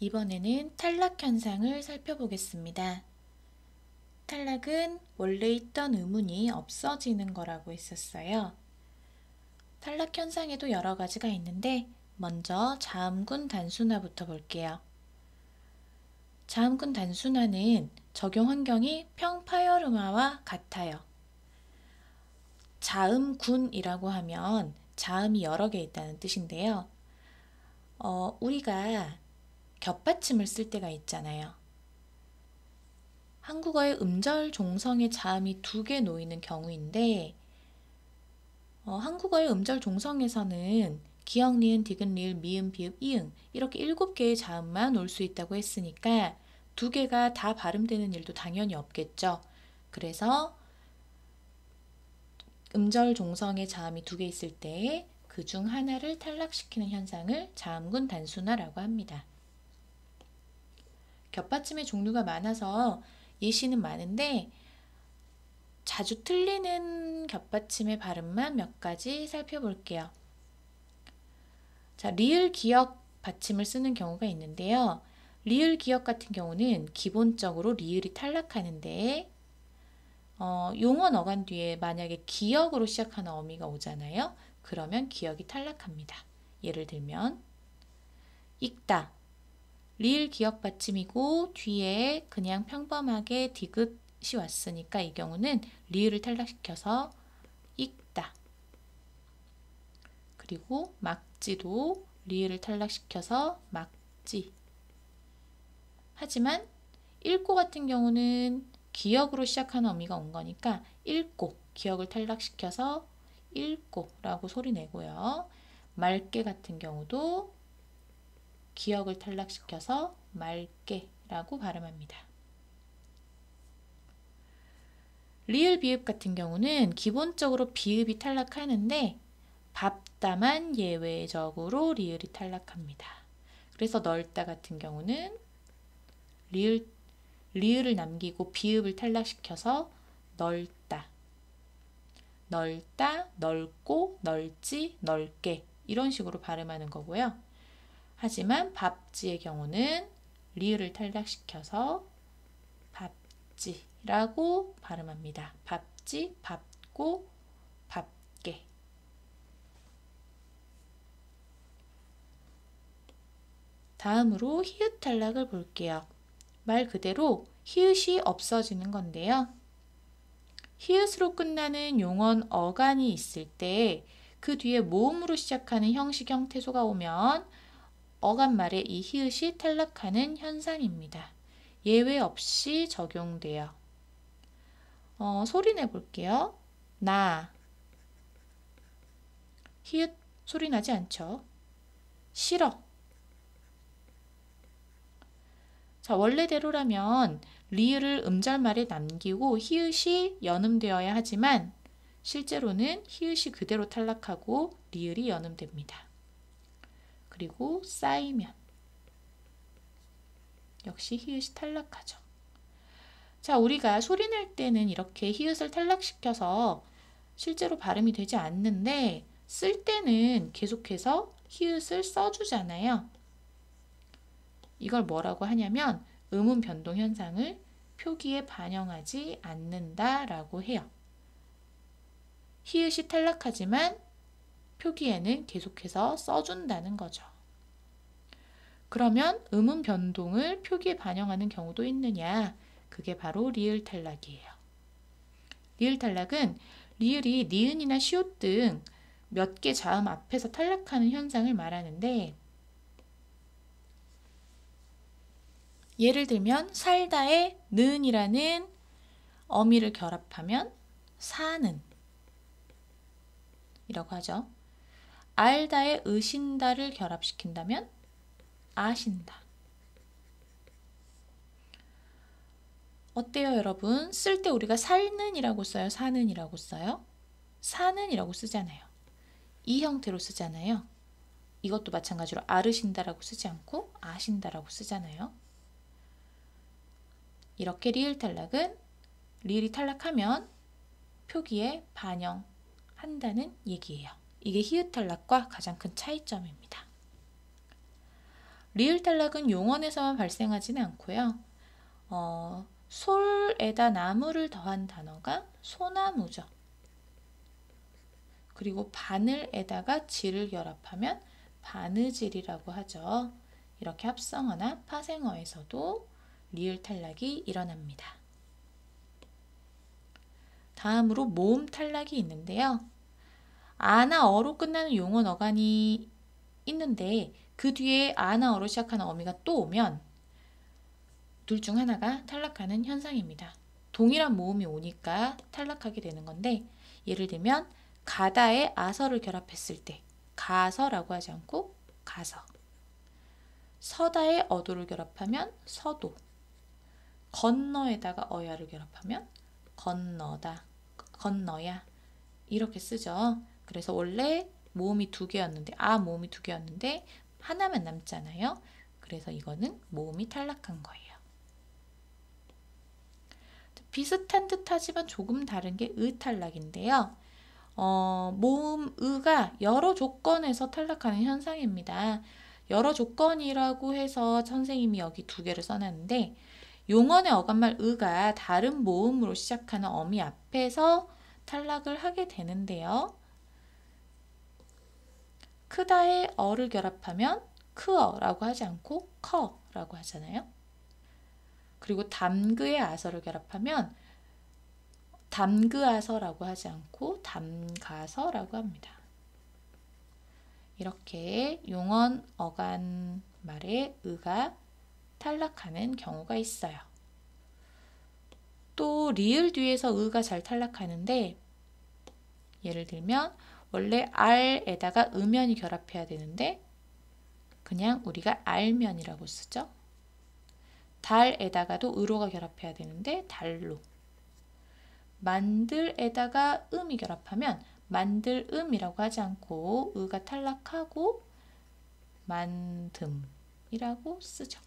이번에는 탈락 현상을 살펴보겠습니다. 탈락은 원래 있던 의문이 없어지는 거라고 했었어요. 탈락 현상에도 여러 가지가 있는데 먼저 자음군 단순화부터 볼게요. 자음군 단순화는 적용 환경이 평파열음화와 같아요. 자음군이라고 하면 자음이 여러 개 있다는 뜻인데요. 우리가 겹받침을 쓸 때가 있잖아요. 한국어의 음절 종성의 자음이 2개 놓이는 경우인데 한국어의 음절 종성에서는 기역, 니은, 디귿, 리을, 미음, 비읍, 이응 이렇게 7개의 자음만 올 수 있다고 했으니까 2개가 다 발음되는 일도 당연히 없겠죠. 그래서 음절 종성의 자음이 2개 있을 때 그 중 하나를 탈락시키는 현상을 자음군 단순화라고 합니다. 겹받침의 종류가 많아서 예시는 많은데 자주 틀리는 겹받침의 발음만 몇 가지 살펴볼게요. 자, 리을 기역 받침을 쓰는 경우가 있는데요. 리을 기역 같은 경우는 기본적으로 리을이 탈락하는데 용언 어간 뒤에 만약에 기역으로 시작하는 어미가 오잖아요. 그러면 기역이 탈락합니다. 예를 들면 읽다. 리을 기역 받침이고 뒤에 그냥 평범하게 디귿이 왔으니까 이 경우는 리을을 탈락시켜서 읽다. 그리고 막지도 리을을 탈락시켜서 막지. 하지만 읽고 같은 경우는 기역으로 시작하는 어미가 온 거니까 읽고 기역을 탈락시켜서 읽고라고 소리 내고요. 말게 같은 경우도 기역을 탈락시켜서 말게라고 발음합니다. 리을 비읍 같은 경우는 기본적으로 비읍이 탈락하는데 밥다만 예외적으로 리을이 탈락합니다. 그래서 넓다 같은 경우는 리을을 남기고 비읍을 탈락시켜서 넓다, 넓다, 넓고, 넓지, 넓게 이런 식으로 발음하는 거고요. 하지만 밥지의 경우는 리을을 탈락시켜서 밥지라고 발음합니다. 밥지, 밥고, 밥게. 다음으로 히읗 탈락을 볼게요. 말 그대로 히읗이 없어지는 건데요. 히읗으로 끝나는 용언 어간이 있을 때 그 뒤에 모음으로 시작하는 형식 형태소가 오면 어간말에 이 히읗이 탈락하는 현상입니다. 예외 없이 적용돼요. 소리 내볼게요. 나. 히읗 소리 나지 않죠? 싫어. 자, 원래대로라면 리을을 음절말에 남기고 히읗이 연음되어야 하지만 실제로는 히읗이 그대로 탈락하고 리을이 연음됩니다. 그리고 쌓이면 역시 히읗이 탈락하죠. 자, 우리가 소리 낼 때는 이렇게 히읗을 탈락시켜서 실제로 발음이 되지 않는데 쓸 때는 계속해서 히읗을 써주잖아요. 이걸 뭐라고 하냐면 음운 변동 현상을 표기에 반영하지 않는다라고 해요. 히읗이 탈락하지만 표기에는 계속해서 써준다는 거죠. 그러면 음운 변동을 표기에 반영하는 경우도 있느냐? 그게 바로 리을 탈락이에요. 리을 탈락은 리을이 니은이나 시옷 등 몇 개 자음 앞에서 탈락하는 현상을 말하는데 예를 들면 살다에 는이라는 어미를 결합하면 사는 이라고 하죠. 알다에 의신다를 결합시킨다면 아신다. 어때요, 여러분? 쓸 때 우리가 살는이라고 써요? 사는이라고 써요? 사는이라고 쓰잖아요. 이 형태로 쓰잖아요. 이것도 마찬가지로 아르신다라고 쓰지 않고 아신다라고 쓰잖아요. 이렇게 리을 탈락은 리을이 탈락하면 표기에 반영한다는 얘기예요. 이게 히읗 탈락과 가장 큰 차이점입니다. 리을 탈락은 용언에서만 발생하지는 않고요. 솔에다 나무를 더한 단어가 소나무죠. 그리고 바늘에다가 질을 결합하면 바느질이라고 하죠. 이렇게 합성어나 파생어에서도 리을 탈락이 일어납니다. 다음으로 모음 탈락이 있는데요. 아나 어로 끝나는 용언 어간이 있는데 그 뒤에 아나 어로 시작하는 어미가 또 오면 둘 중 하나가 탈락하는 현상입니다. 동일한 모음이 오니까 탈락하게 되는 건데 예를 들면 가다에 아서를 결합했을 때 가서라고 하지 않고 가서, 서다에 어도를 결합하면 서도, 건너에다가 어야를 결합하면 건너다, 건너야 이렇게 쓰죠. 그래서 원래 모음이 두 개였는데 모음이 두 개였는데 하나만 남잖아요. 그래서 이거는 모음이 탈락한 거예요. 비슷한 듯하지만 조금 다른 게 탈락인데요. 모음 가 여러 조건에서 탈락하는 현상입니다. 여러 조건이라고 해서 선생님이 여기 두 개를 써놨는데 용언의 어간말 가 다른 모음으로 시작하는 어미 앞에서 탈락을 하게 되는데요. 크다에 어를 결합하면 크어라고 하지 않고 커라고 하잖아요. 그리고 담그에 아서를 결합하면 담그아서라고 하지 않고 담가서라고 합니다. 이렇게 용언 어간 말에 가 탈락하는 경우가 있어요. 또 리을 뒤에서 가 잘 탈락하는데 예를 들면 원래 알에다가 음연이 결합해야 되는데 그냥 우리가 알면이라고 쓰죠. 달에다가도 으로가 결합해야 되는데 달로. 만들에다가 음이 결합하면 만들음이라고 하지 않고 가 탈락하고 만듬이라고 쓰죠.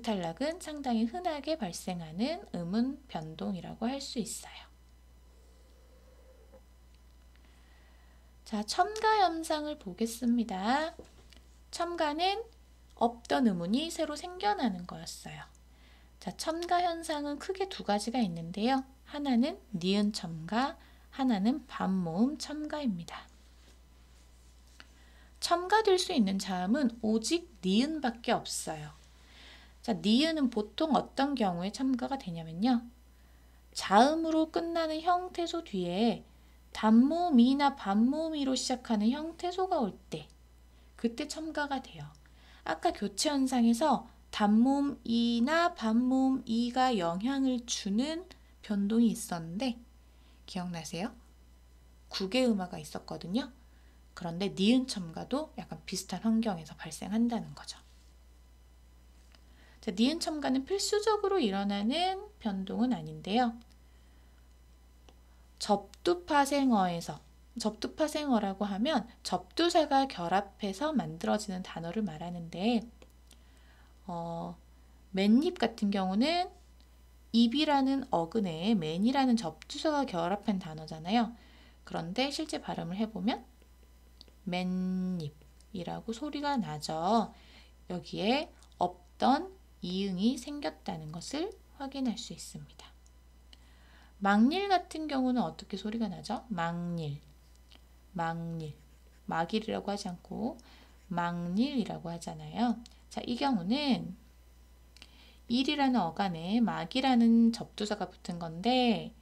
탈락은 상당히 흔하게 발생하는 음운 변동이라고 할 수 있어요. 자, 첨가 현상을 보겠습니다. 첨가는 없던 음운이 새로 생겨나는 거였어요. 자, 첨가 현상은 크게 두 가지가 있는데요. 하나는 니은 첨가, 하나는 반모음 첨가입니다. 첨가될 수 있는 자음은 오직 니은밖에 없어요. 자, 니은은 보통 어떤 경우에 첨가가 되냐면요. 자음으로 끝나는 형태소 뒤에 단모음이나 반모음이로 시작하는 형태소가 올 때 그때 첨가가 돼요. 아까 교체 현상에서 단모음 이나 반모음 이가 영향을 주는 변동이 있었는데 기억나세요? 국외음화가 있었거든요. 그런데 니은 첨가도 약간 비슷한 환경에서 발생한다는 거죠. 자, 니은 첨가는 필수적으로 일어나는 변동은 아닌데요. 접두파생어에서 접두파생어라고 하면 접두사가 결합해서 만들어지는 단어를 말하는데 맨입 같은 경우는 입이라는 어근에 맨이라는 접두사가 결합한 단어잖아요. 그런데 실제 발음을 해보면 맨입이라고 소리가 나죠. 여기에 없던 이응이 생겼다는 것을 확인할 수 있습니다. 막릴 같은 경우는 어떻게 소리가 나죠? 막릴, 막릴, 막일이라고 하지 않고 막릴이라고 하잖아요. 자, 이 경우는 일이라는 어간에 막이라는 접두사가 붙은 건데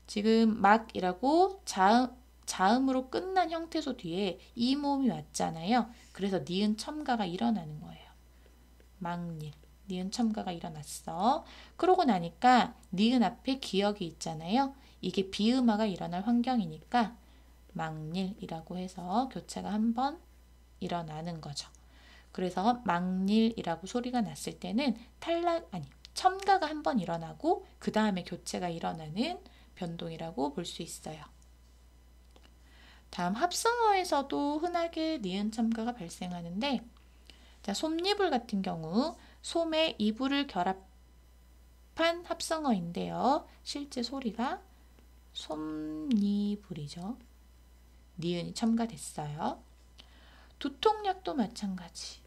지금 막이라고 자음으로 끝난 형태소 뒤에 이 모음이 왔잖아요. 그래서 니은 첨가가 일어나는 거예요. 막릴, 니은 첨가가 일어났어. 그러고 나니까 니은 앞에 기역이 있잖아요. 이게 비음화가 일어날 환경이니까 막릴이라고 해서 교체가 한번 일어나는 거죠. 그래서 막릴이라고 소리가 났을 때는 첨가가 한번 일어나고 그 다음에 교체가 일어나는 변동이라고 볼 수 있어요. 다음 합성어에서도 흔하게 니은 첨가가 발생하는데 자, 솜니불 같은 경우 솜에 이불을 결합한 합성어인데요. 실제 소리가 솜니불이죠. 니은이 첨가됐어요. 두통약도 마찬가지.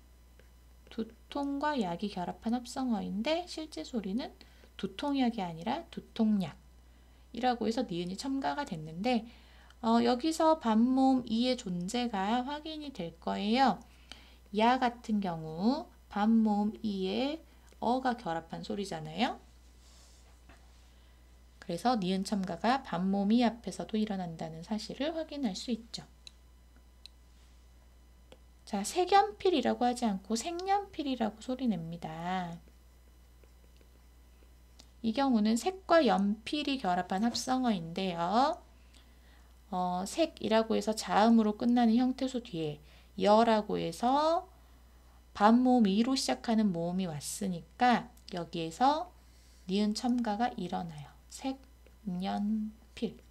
두통과 약이 결합한 합성어인데 실제 소리는 두통약이 아니라 두통약이라고 해서 니은이 첨가가 됐는데 여기서 반모음 이의 존재가 확인이 될 거예요. 야 같은 경우 반모음 이에 어가 결합한 소리잖아요. 그래서 니은 첨가가 반모음 이 앞에서도 일어난다는 사실을 확인할 수 있죠. 자, 색연필이라고 하지 않고 색연필이라고 소리 냅니다. 이 경우는 색과 연필이 결합한 합성어인데요. 색이라고 해서 자음으로 끝나는 형태소 뒤에 여라고 해서 반모음 이로 시작하는 모음이 왔으니까 여기에서 니은 첨가가 일어나요. 색연필.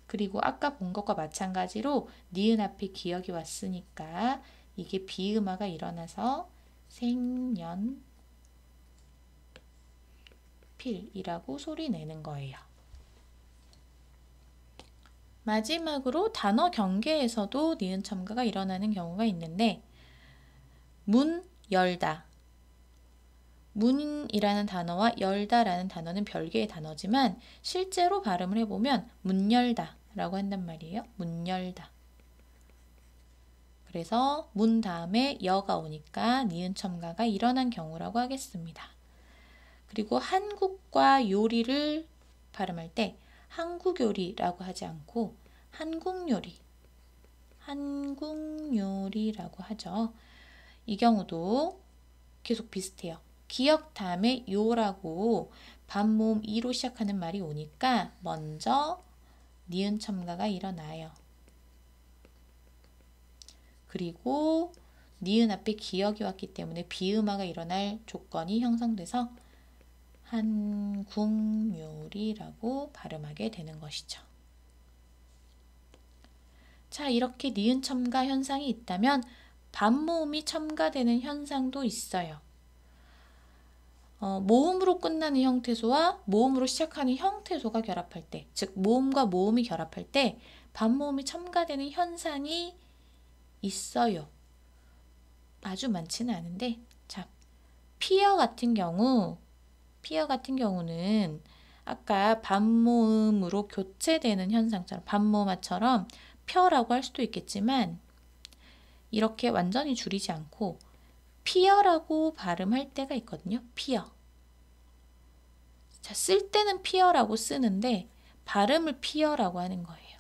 그리고 아까 본 것과 마찬가지로 니은 앞에 기역이 왔으니까 이게 비음화가 일어나서 색연필이라고 소리 내는 거예요. 마지막으로 단어 경계에서도 니은 첨가가 일어나는 경우가 있는데 문, 열다. 문이라는 단어와 열다라는 단어는 별개의 단어지만 실제로 발음을 해보면 문 열다 라고 한단 말이에요. 문 열다. 그래서 문 다음에 여가 오니까 니은 첨가가 일어난 경우라고 하겠습니다. 그리고 한국과 요리를 발음할 때 한국요리라고 하지 않고 한국요리라고 하죠. 이 경우도 계속 비슷해요. 기역 다음에 요라고 반모음 이로 시작하는 말이 오니까 먼저 니은 첨가가 일어나요. 그리고 니은 앞에 기역이 왔기 때문에 비음화가 일어날 조건이 형성돼서 한국요리라고 발음하게 되는 것이죠. 자, 이렇게 니은 첨가 현상이 있다면 반모음이 첨가되는 현상도 있어요. 모음으로 끝나는 형태소와 모음으로 시작하는 형태소가 결합할 때, 즉 모음과 모음이 결합할 때 반모음이 첨가되는 현상이 있어요. 아주 많지는 않은데, 자, 피어 같은 경우는 아까 반모음으로 교체되는 현상처럼 반모음화처럼 펴라고 할 수도 있겠지만 이렇게 완전히 줄이지 않고 피어라고 발음할 때가 있거든요. 피어. 자, 쓸 때는 피어라고 쓰는데 발음을 피어라고 하는 거예요.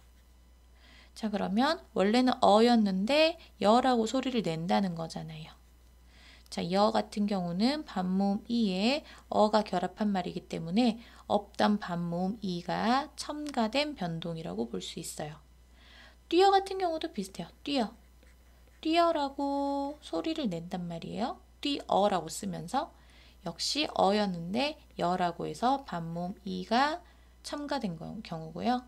자, 그러면 원래는 어였는데 여라고 소리를 낸다는 거잖아요. 자, 여 같은 경우는 반모음 이에 어가 결합한 말이기 때문에 없던 반모음 이가 첨가된 변동이라고 볼 수 있어요. 뛰어 같은 경우도 비슷해요. 뛰어라고 소리를 낸단 말이에요. 뛰어라고 쓰면서 역시 어였는데 여라고 해서 반모음 이가 첨가된 경우고요.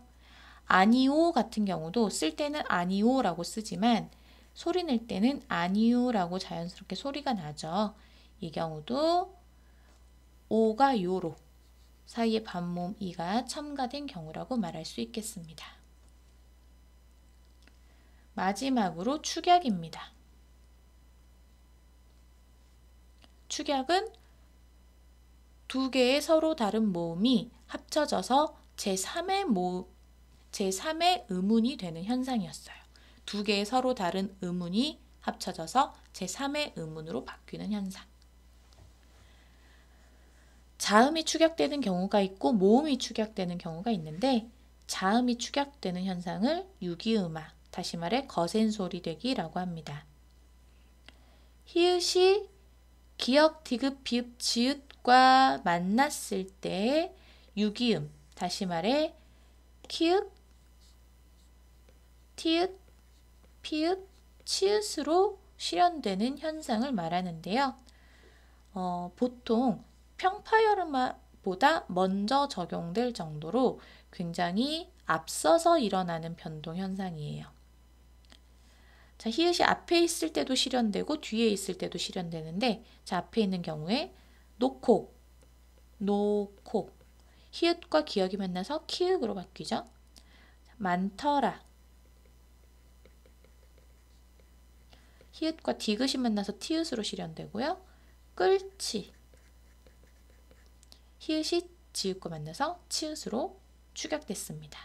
아니오 같은 경우도 쓸 때는 아니오라고 쓰지만 소리 낼 때는 아니오라고 자연스럽게 소리가 나죠. 이 경우도 오가 요로 사이에 반모음 이가 첨가된 경우라고 말할 수 있겠습니다. 마지막으로 축약입니다. 축약은 두 개의 서로 다른 모음이 합쳐져서 제3의 음운이 되는 현상이었어요. 두 개의 서로 다른 음운이 합쳐져서 제3의 음운으로 바뀌는 현상. 자음이 축약되는 경우가 있고 모음이 축약되는 경우가 있는데 자음이 축약되는 현상을 유기음화, 다시 말해 거센 소리 되기라고 합니다. 히읗이 기역, 디귿, 비읍, 지읒과 만났을 때 유기음, 다시 말해 키읔, 티읕, 피읒, 치읓으로 실현되는 현상을 말하는데요. 보통 평파열음보다 먼저 적용될 정도로 굉장히 앞서서 일어나는 변동 현상이에요. 자, 히읗이 앞에 있을 때도 실현되고 뒤에 있을 때도 실현되는데 자, 앞에 있는 경우에 놓고, 히읗과 기역이 만나서 키읔으로 바뀌죠. 많더라, 히읗과 디귿이 만나서 티읕으로 실현되고요. 끌치. 히읗이 지읒과 만나서 치읒으로 축약됐습니다.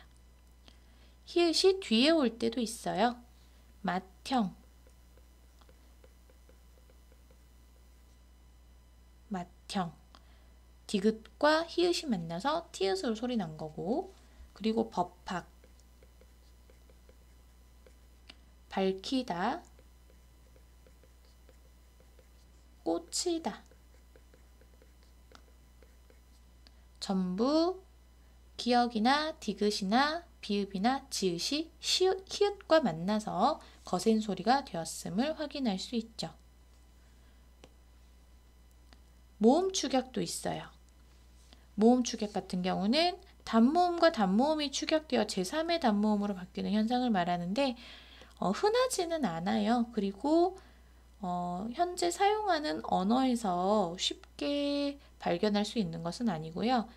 히읗이 뒤에 올 때도 있어요. 맏형. 맏형. 디귿과 히읗이 만나서 티읕으로 소리 난 거고, 그리고 법학. 밝히다. 꽂히다. 전부 기역이나 디귿이나 비읍이나 지읒이 히읗과 만나서 거센 소리가 되었음을 확인할 수 있죠. 모음 축약도 있어요. 모음 축약 같은 경우는 단모음과 단모음이 축약되어 제3의 단모음으로 바뀌는 현상을 말하는데 흔하지는 않아요. 그리고 현재 사용하는 언어에서 쉽게 발견할 수 있는 것은 아니고요.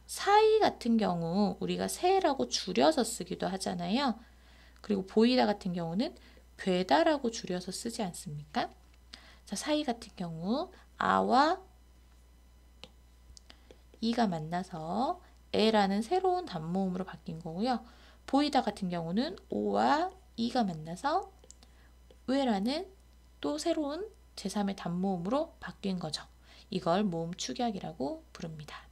사이 같은 경우 우리가 새라고 줄여서 쓰기도 하잖아요. 그리고 보이다 같은 경우는 되다라고 줄여서 쓰지 않습니까? 자, 사이 같은 경우 아와 이가 만나서 에라는 새로운 단모음으로 바뀐 거고요. 보이다 같은 경우는 오와 이가 만나서 외라는 또 새로운 제3의 단모음으로 바뀐 거죠. 이걸 모음 축약이라고 부릅니다.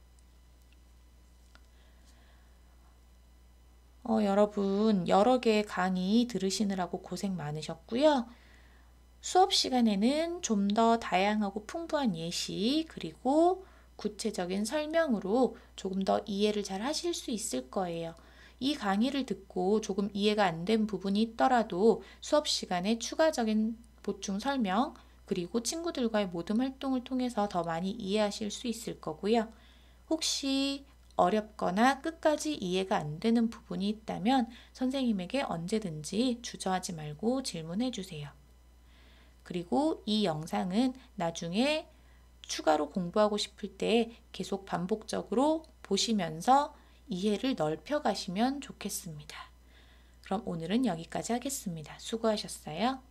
여러분 여러 개의 강의 들으시느라고 고생 많으셨고요. 수업 시간에는 좀 더 다양하고 풍부한 예시 그리고 구체적인 설명으로 조금 더 이해를 잘 하실 수 있을 거예요. 이 강의를 듣고 조금 이해가 안 된 부분이 있더라도 수업 시간에 추가적인 보충 설명 그리고 친구들과의 모듬 활동을 통해서 더 많이 이해하실 수 있을 거고요. 혹시 어렵거나 끝까지 이해가 안 되는 부분이 있다면 선생님에게 언제든지 주저하지 말고 질문해 주세요. 그리고 이 영상은 나중에 추가로 공부하고 싶을 때 계속 반복적으로 보시면서 이해를 넓혀 가시면 좋겠습니다. 그럼 오늘은 여기까지 하겠습니다. 수고하셨어요.